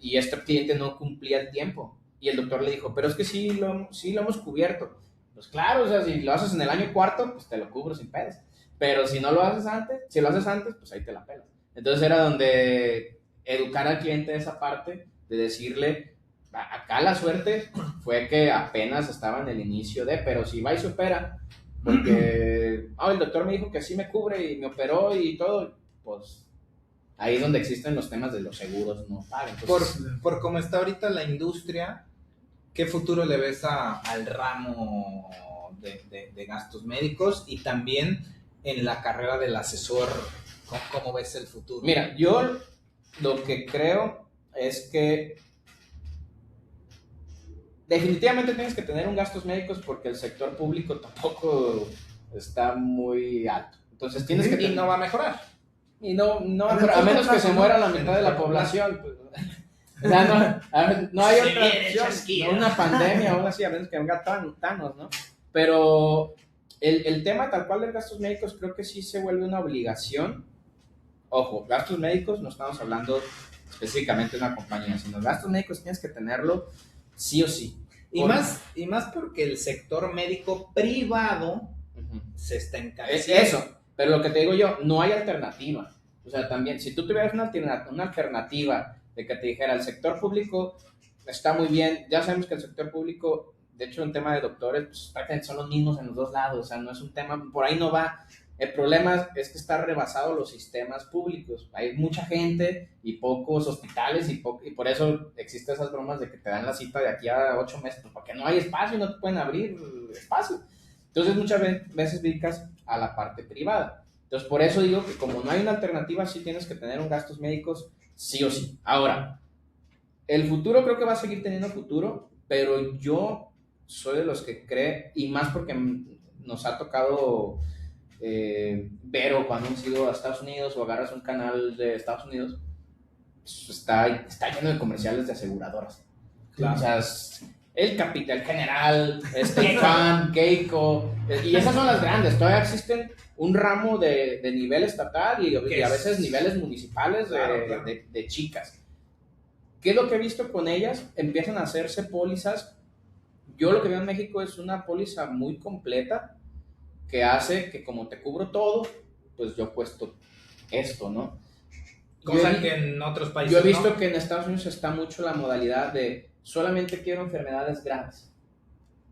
Y este cliente no cumplía el tiempo. Y el doctor le dijo, pero es que sí lo hemos cubierto. Pues claro, o sea, si lo haces en el año cuarto, pues te lo cubro sin pedos. Pero si no lo haces antes, pues ahí te la pelas. Entonces era donde educar al cliente de esa parte, de decirle, acá la suerte fue que apenas estaba en el inicio pero si va y se opera, porque el doctor me dijo que sí me cubre y me operó y todo, pues... Ahí es donde existen los temas de los seguros, no pagan. Por cómo está ahorita la industria, ¿qué futuro le ves al ramo de gastos médicos y también en la carrera del asesor? ¿Cómo ves el futuro? Mira, yo lo que creo es que definitivamente tienes que tener un gastos médicos porque el sector público tampoco está muy alto. Entonces tienes que... Y no va a mejorar. Y a menos que se muera la mitad de la población, pues, o sea, no hay otra opción, no una pandemia o algo así, a menos que venga Thanos, ¿no? Pero el tema tal cual de gastos médicos creo que sí se vuelve una obligación. Ojo, gastos médicos no estamos hablando específicamente de una compañía, sino gastos médicos tienes que tenerlo sí o sí. Y más porque el sector médico privado se está encareciendo. Es eso, pero lo que te digo yo, no hay alternativa. O sea, también, si tú tuvieras una alternativa de que te dijera, el sector público está muy bien, ya sabemos que el sector público, de hecho, en tema de doctores, pues prácticamente son los mismos en los dos lados, o sea, no es un tema, por ahí no va. El problema es que está rebasado los sistemas públicos. Hay mucha gente y pocos hospitales y por eso existen esas bromas de que te dan la cita de aquí a 8 meses, pues porque no hay espacio y no te pueden abrir espacio. Entonces muchas veces dedicas a la parte privada. Entonces por eso digo que como no hay una alternativa, sí tienes que tener un gastos médicos sí o sí. Ahora, el futuro creo que va a seguir teniendo futuro, pero yo soy de los que cree, y más porque nos ha tocado ver o cuando hemos ido a Estados Unidos o agarras un canal de Estados Unidos, pues está lleno de comerciales de aseguradoras. Claro. O sea, el Capital General, Fan, Geico, y esas son las grandes. Todavía existen un ramo de nivel estatal y a veces niveles municipales de chicas. ¿Qué es lo que he visto con ellas? Empiezan a hacerse pólizas. Yo lo que veo en México es una póliza muy completa que hace que como te cubro todo, pues yo cuesto esto, ¿no? Cosa que en otros países yo he visto que en Estados Unidos está mucho la modalidad de solamente quiero enfermedades graves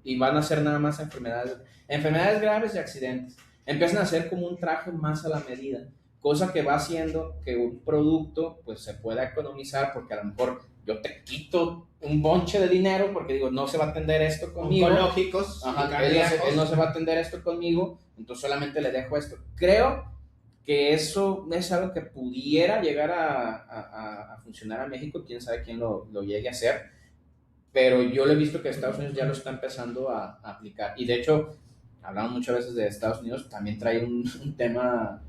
y van a ser nada más enfermedades graves y accidentes. Empiezan a hacer como un traje más a la medida, cosa que va haciendo que un producto pues se pueda economizar, porque a lo mejor yo te quito un bonche de dinero porque digo, no se va a atender esto conmigo. Oncológicos. Él no se va a atender esto conmigo, entonces solamente le dejo esto. Creo que eso es algo que pudiera llegar a funcionar a México, quién sabe quién lo llegue a hacer, pero yo lo he visto que Estados Unidos ya lo está empezando a aplicar. Y de hecho, hablamos muchas veces de Estados Unidos, también trae un tema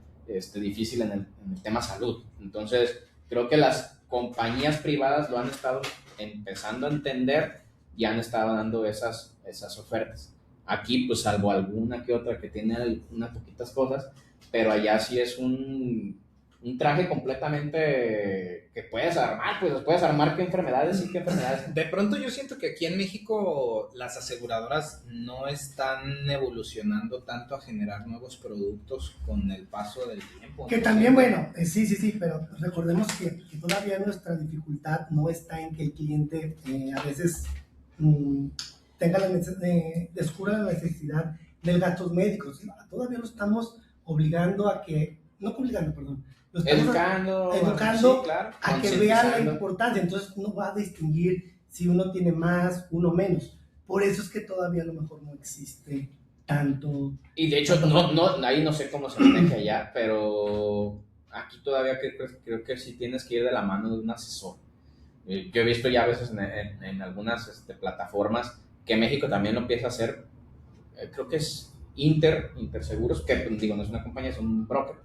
difícil en el tema salud. Entonces, creo que las compañías privadas lo han estado empezando a entender y han estado dando esas ofertas. Aquí, pues, salvo alguna que otra que tiene unas poquitas cosas, pero allá sí es un traje completamente que puedes armar, pues puedes armar qué enfermedades y qué enfermedades. De pronto yo siento que aquí en México las aseguradoras no están evolucionando tanto a generar nuevos productos con el paso del tiempo. Que también, bueno, sí, pero recordemos que todavía nuestra dificultad no está en que el cliente a veces tenga descubra la necesidad de gastos médicos. Todavía lo estamos obligando a que, no obligando, perdón, lo estamos educando sí, claro, a que vea la importancia. Entonces uno va a distinguir si uno tiene más, uno menos. Por eso es que todavía a lo mejor no existe tanto. Y de hecho, ahí no sé cómo se maneja allá, pero aquí todavía creo que sí tienes que ir de la mano de un asesor. Yo he visto ya a veces en algunas plataformas que México también lo empieza a hacer. Creo que es Interseguros, que digo, no es una compañía, es un broker,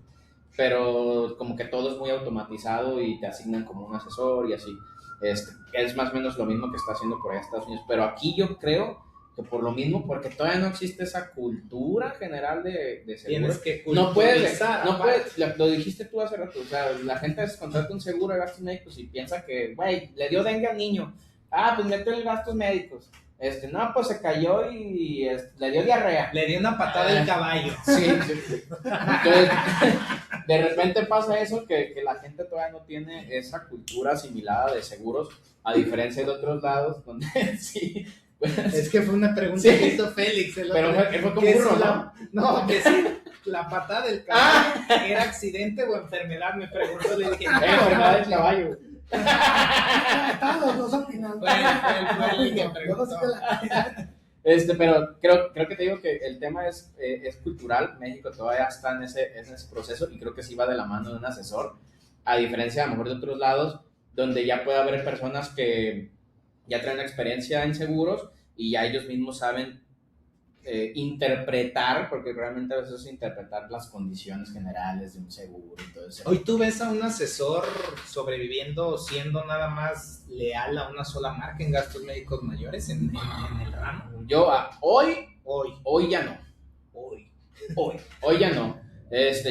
pero como que todo es muy automatizado y te asignan como un asesor y así. Es más o menos lo mismo que está haciendo por allá Estados Unidos, pero aquí yo creo que por lo mismo, porque todavía no existe esa cultura general de seguros. Tienes que no puedes, lo dijiste tú hace rato, o sea, la gente contrata un seguro de gastos médicos y piensa que, güey, le dio dengue al niño, pues métele gastos médicos. No, pues se cayó y le dio diarrea. Le dio una patada del caballo. Sí. Entonces, de repente pasa eso, que la gente todavía no tiene esa cultura asimilada de seguros, a diferencia de otros lados, donde sí. Pues, es que fue una pregunta que hizo Félix. Pero fue como burro, ¿no? No, que sí, la patada del caballo era accidente o enfermedad, me preguntó, le dije, enfermedad del caballo. Estaban los dos opinando. Pero creo que te digo que el tema es cultural. México todavía está en ese proceso y creo que sí va de la mano de un asesor, a diferencia a lo mejor de otros lados donde ya puede haber personas que ya traen experiencia en seguros y ya ellos mismos saben interpretar, porque realmente a veces es interpretar las condiciones generales de un seguro y todo eso. Hoy tú ves a un asesor sobreviviendo siendo nada más leal a una sola marca en gastos médicos mayores en el ramo. Yo Hoy ya no. Hoy Ya no.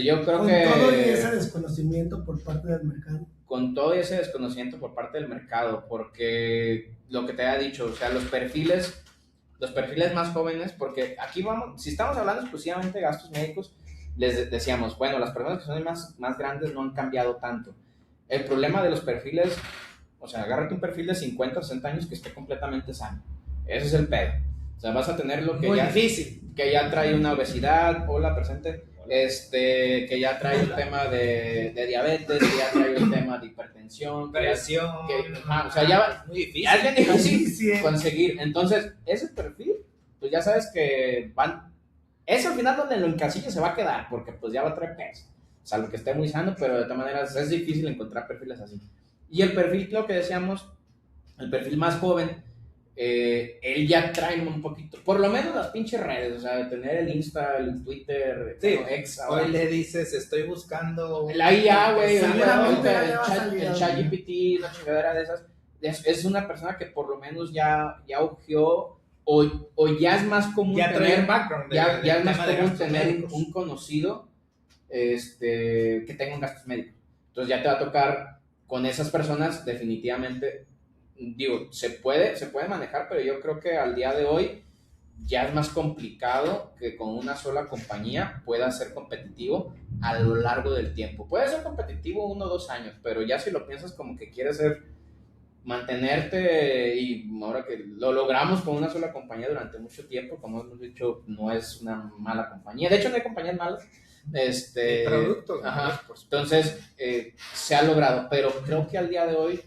Yo creo Con que todo y ese desconocimiento por parte del mercado. Con todo ese desconocimiento por parte del mercado, porque lo que te había dicho, o sea, los perfiles más jóvenes, porque aquí vamos, si estamos hablando exclusivamente de gastos médicos, les decíamos, bueno, las personas que son más grandes no han cambiado tanto. El problema de los perfiles, o sea, agárrate un perfil de 50 o 60 años que esté completamente sano. Ese es el pedo. O sea, vas a tener lo que muy ya... difícil. Que ya trae una obesidad, hola, presente, que ya trae el tema de diabetes, que ya trae el tema de hipertensión, Presión. O sea, ya muy difícil. es bien difícil Sí. conseguir. Entonces, ese perfil, pues ya sabes que es al final donde lo encasilla se va a quedar, porque pues ya va a traer peso. Salvo que esté muy sano, pero de todas maneras es difícil encontrar perfiles así. Y el perfil, lo que decíamos, el perfil más joven, él ya trae un poquito, por lo menos las pinches redes, o sea, tener el Insta, el Twitter, Sí, X, hoy le dices, estoy buscando... la IA, güey, Seguramente ya el le va a salir el ChatGPT, una chingadera de esas, es una persona que por lo menos ya urgió, o ya es más común ya trae tener, un background. ya es más común gastos tener médicos. un conocido que tenga un gastos médicos. Entonces ya te va a tocar con esas personas definitivamente. Digo, se puede manejar, pero yo creo que al día de hoy ya es más complicado que con una sola compañía pueda ser competitivo a lo largo del tiempo. Puede ser competitivo 1 o 2 años, pero ya si lo piensas como que quieres mantenerte, y ahora que lo logramos con una sola compañía durante mucho tiempo, como hemos dicho, no es una mala compañía. De hecho, no hay compañías malas. Productos. Ajá. Entonces, se ha logrado, pero creo que al día de hoy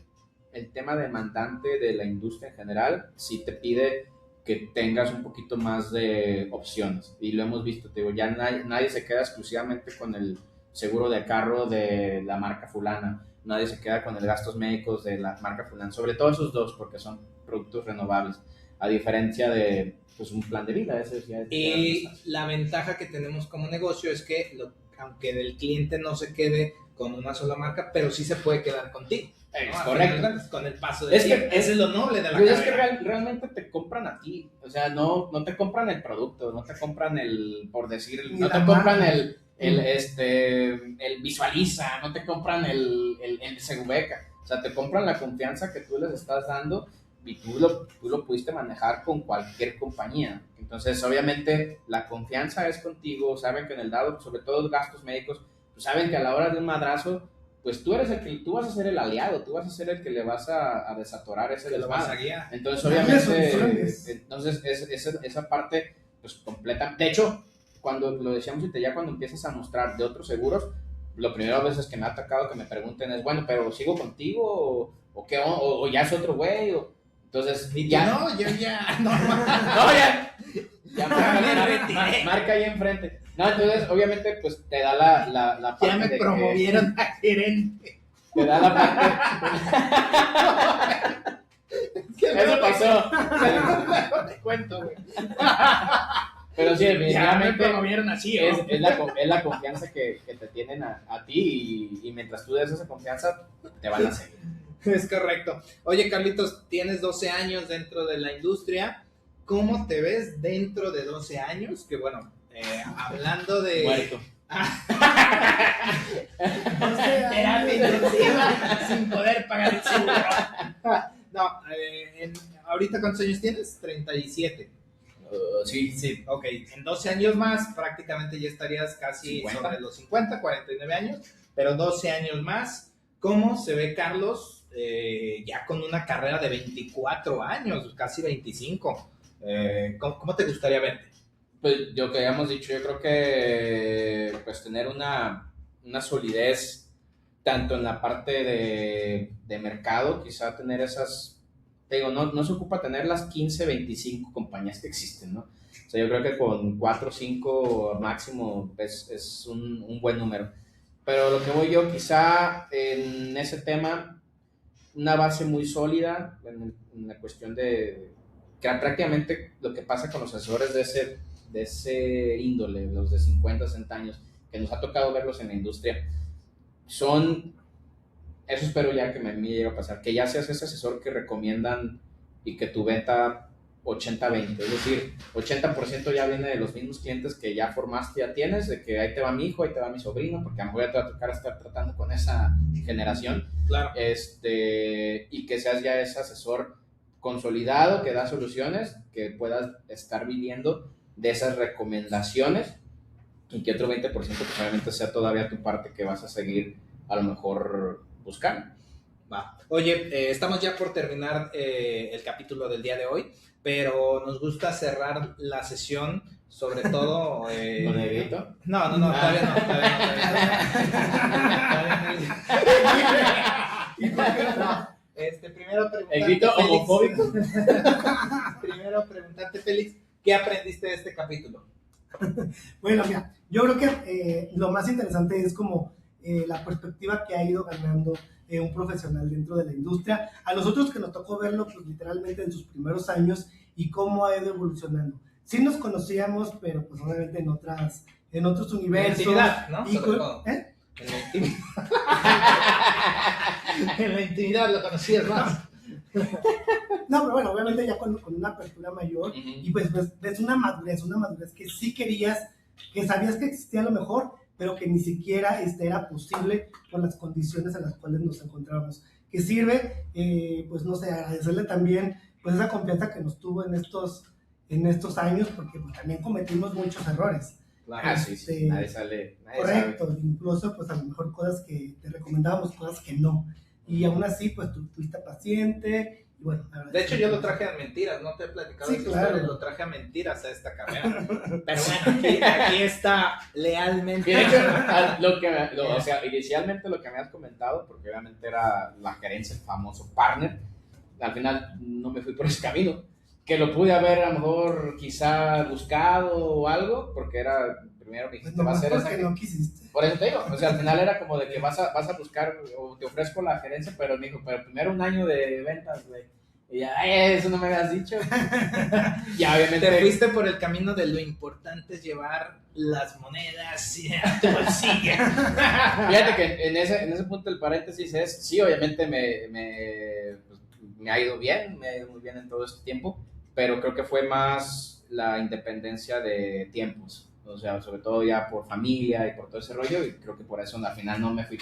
el tema demandante de la industria en general sí te pide que tengas un poquito más de opciones, y lo hemos visto, te digo, ya nadie se queda exclusivamente con el seguro de carro de la marca fulana, nadie se queda con el gastos médicos de la marca fulana, sobre todo esos dos, porque son productos renovables, a diferencia de pues, un plan de vida. Y la ventaja que tenemos como negocio es que aunque el cliente no se quede con una sola marca, pero sí se puede quedar contigo. Es ¿no? correcto. Con el paso del tiempo. Ese es lo noble de la carrera. carrera. Es que realmente te compran a ti, o sea, no te compran el producto, no te compran por decir, no te compran el Visualiza, no te compran el Segubeca, o sea, te compran la confianza que tú les estás dando, y tú lo pudiste manejar con cualquier compañía. Entonces, obviamente, la confianza es contigo, saben que en el dado, sobre todo los gastos médicos, pues saben que a la hora de un madrazo, pues tú vas a ser el aliado, tú vas a ser el que le vas a desatorar ese que lo vas a desmadre. guiar. Entonces, obviamente, esa parte, pues completa. De hecho, cuando lo decíamos ahorita, ya cuando empiezas a mostrar de otros seguros, lo primero a veces que me ha tocado que me pregunten es, bueno, pero ¿sigo contigo? ¿O qué? ¿O ya es otro güey? Entonces, ya. No, yo ya. No, ya marca ahí enfrente. No, entonces, obviamente, pues te da la parte. Ya me promovieron a gerente. Te da la parte. Eso pasó. Te cuento, güey. Pero sí, definitivamente así, es la confianza que te tienen a ti, y mientras tú des esa confianza, te van a seguir. Es correcto. Oye, Carlitos, tienes 12 años dentro de la industria. ¿Cómo te ves dentro de 12 años? Que bueno, hablando de... Muerto. Terapia intensiva sin poder pagar el seguro. No, ¿ahorita cuántos años tienes? 37. Sí. Ok, en 12 años más prácticamente ya estarías casi 50. sobre los 50, 49 años, pero 12 años más. ¿Cómo se ve Carlos ya con una carrera de 24 años, casi 25? ¿Cómo te gustaría verte? Pues lo que habíamos dicho, yo creo que pues tener una solidez tanto en la parte de mercado, quizá tener esas, te digo, no se ocupa tener las 15, 25 compañías que existen, ¿no? O sea, yo creo que con 4 o 5 máximo es un buen número. Pero lo que voy yo, quizá en ese tema, una base muy sólida en la cuestión de que prácticamente lo que pasa con los asesores de ese ese índole, los de 50, 60 años, que nos ha tocado verlos en la industria, eso espero ya que me llegue a pasar, que ya seas ese asesor que recomiendan y que tu venta 80-20, es decir, 80% ya viene de los mismos clientes que ya formaste, ya tienes, de que ahí te va mi hijo, ahí te va mi sobrino, porque a lo mejor ya te va a tocar estar tratando con esa generación, Claro. Y que seas ya ese asesor consolidado, que da soluciones, que puedas estar viviendo de esas recomendaciones, y que otro 20% pues obviamente sea todavía tu parte que vas a seguir a lo mejor buscando. Va. Oye, estamos ya por terminar el capítulo del día de hoy, pero nos gusta cerrar la sesión, sobre todo... ¿Con el grito? No, todavía no. Primero preguntarte, ¿El grito Félix. homofóbico? Primero preguntarte, Félix, ¿qué aprendiste de este capítulo? Bueno, mira, yo creo que lo más interesante es como la perspectiva que ha ido ganando un profesional dentro de la industria. A nosotros que nos tocó verlo pues literalmente en sus primeros años y cómo ha ido evolucionando. Sí nos conocíamos, pero pues obviamente en otros universos. En la intimidad, ¿no? Y Sobre todo. ¿eh? En la intimidad. En la intimidad lo conocías más. No, pero bueno, obviamente ya con una apertura mayor y pues es una madurez que sí querías, que sabías que existía a lo mejor, pero que ni siquiera era posible por las condiciones en las cuales nos encontrábamos. Que sirve, pues no sé, agradecerle también pues esa confianza que nos tuvo en estos años, porque pues, también cometimos muchos errores. Ah, sí, nadie sabe. Correcto, incluso pues a lo mejor cosas que te recomendábamos, cosas que no. Y aún así, pues tú fuiste paciente. Y bueno, de hecho, yo lo traje a mentiras, no te he platicado sí, esa claro. historia, lo traje a mentiras a esta carrera. Pero bueno, aquí está lealmente. Y de hecho, o sea, inicialmente lo que me has comentado, porque obviamente era la gerencia, el famoso partner, al final no me fui por ese camino, que lo pude haber a lo mejor quizá buscado o algo, porque era, primero me dijiste, pues va a ser esa... porque no quisiste. Por eso te digo, o sea, al final era como de que vas a buscar, o te ofrezco la gerencia, pero me dijo, pero primero un año de ventas, güey. Y ya, eso no me habías dicho. Ya, obviamente. Te fuiste por el camino de lo importante es llevar las monedas a tu bolsillo. Fíjate que en ese punto del paréntesis es, sí, obviamente me ha ido bien, me ha ido muy bien en todo este tiempo, pero creo que fue más la independencia de tiempos. O sea, sobre todo ya por familia y por todo ese rollo, y creo que por eso al final no me fui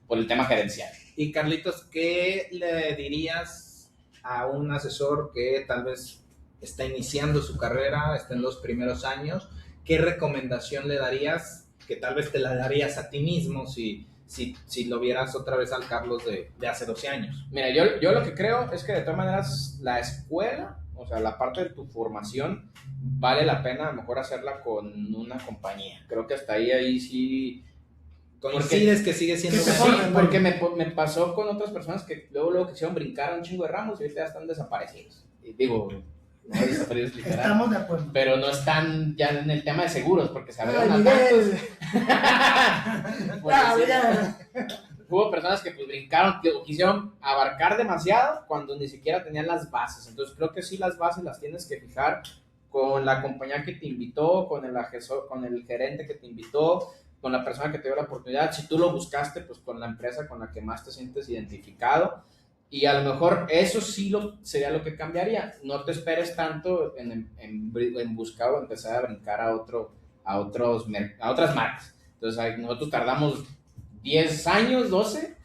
por el tema gerencial. Y Carlitos, ¿qué le dirías a un asesor que tal vez está iniciando su carrera, está en los primeros años? ¿Qué recomendación le darías, que tal vez te la darías a ti mismo si lo vieras otra vez al Carlos de hace 12 años? Mira, yo lo que creo es que de todas maneras la escuela, o sea, la parte de tu formación, vale la pena a lo mejor hacerla con una compañía. Creo que hasta ahí sí... ¿Coincides que sigue siendo Sí, mejor? porque me pasó con otras personas que luego quisieron brincar a un chingo de ramos y ahorita ya están desaparecidos. Y digo, no desaparecidos literal. Estamos de acuerdo. Pero no están ya en el tema de seguros porque se abrieron Ay, a Miguel. tantos. Pues, sí. Hubo personas que pues brincaron, que quisieron abarcar demasiado cuando ni siquiera tenían las bases. Entonces creo que sí las bases las tienes que fijar con la compañía que te invitó, con el asesor, con el gerente que te invitó, con la persona que te dio la oportunidad. Si tú lo buscaste, pues con la empresa con la que más te sientes identificado. Y a lo mejor eso sí sería lo que cambiaría. No te esperes tanto en buscar o empezar a brincar a otras marcas. Entonces nosotros tardamos 10 años, 12.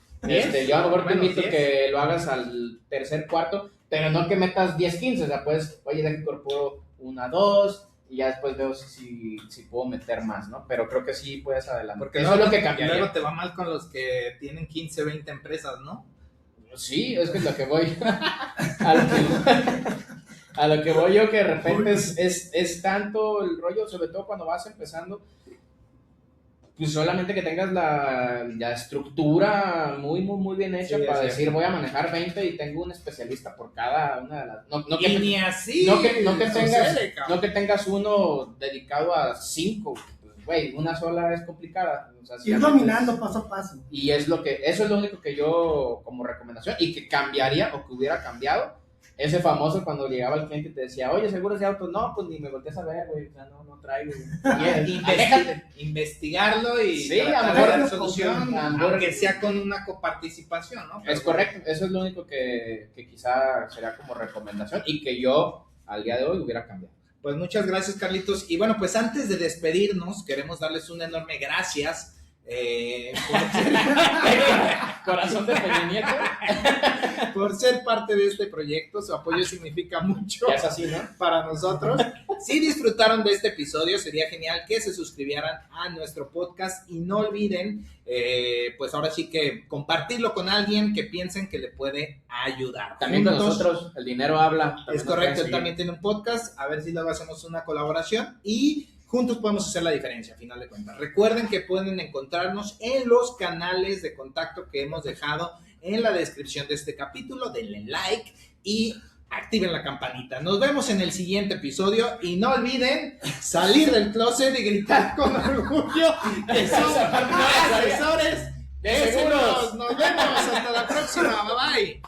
Yo a lo mejor te invito que lo hagas al tercer, cuarto, pero no que metas 10, 15. O sea, pues, oye, ya incorporo 1, 2, y ya después veo si puedo meter más, ¿no? Pero creo que sí puedes adelantar. Porque eso es lo que cambiaría. Luego te va mal con los que tienen 15, 20 empresas, ¿no? Sí, es que es lo que voy. A lo que voy yo, que de repente es tanto el rollo, sobre todo cuando vas empezando, pues solamente que tengas la estructura muy, muy, muy bien hecha, sí, para decir, voy a manejar 20 y tengo un especialista por cada una de las... No y ni así. No que tengas uno dedicado a 5. Güey, una sola es complicada. O sea, ir dominando paso a paso. Y eso es lo único que yo, como recomendación, y que cambiaría o que hubiera cambiado, ese famoso cuando llegaba el cliente y te decía, oye, ¿seguro ese auto? No, pues ni me volteas a ver, güey, o sea, no traigo. Aléjate. Investigarlo y Sí, tratar a lo de mejor dar solución, a lo mejor- aunque sea con una coparticipación, ¿no? Es correcto, eso es lo único que quizá sería como recomendación y que yo al día de hoy hubiera cambiado. Pues muchas gracias, Carlitos. Y bueno, pues antes de despedirnos, queremos darles un enorme gracias. Corazón de Peña Nieto. Por ser parte de este proyecto. Su apoyo significa mucho Ya es así, ¿no? para nosotros. Si disfrutaron de este episodio, sería genial que se suscribieran a nuestro podcast y no olviden, pues ahora sí que compartirlo con alguien que piensen que le puede ayudar. También con Juntos, nosotros, el dinero habla. También es nos correcto, pueden él también tiene un podcast, a ver si luego hacemos una colaboración y juntos podemos hacer la diferencia, a final de cuentas. Recuerden que pueden encontrarnos en los canales de contacto que hemos dejado en la descripción de este capítulo. Denle like y activen la campanita. Nos vemos en el siguiente episodio y no olviden salir del closet y gritar con orgullo que son asesores de seguros. Nos vemos hasta la próxima. Bye bye.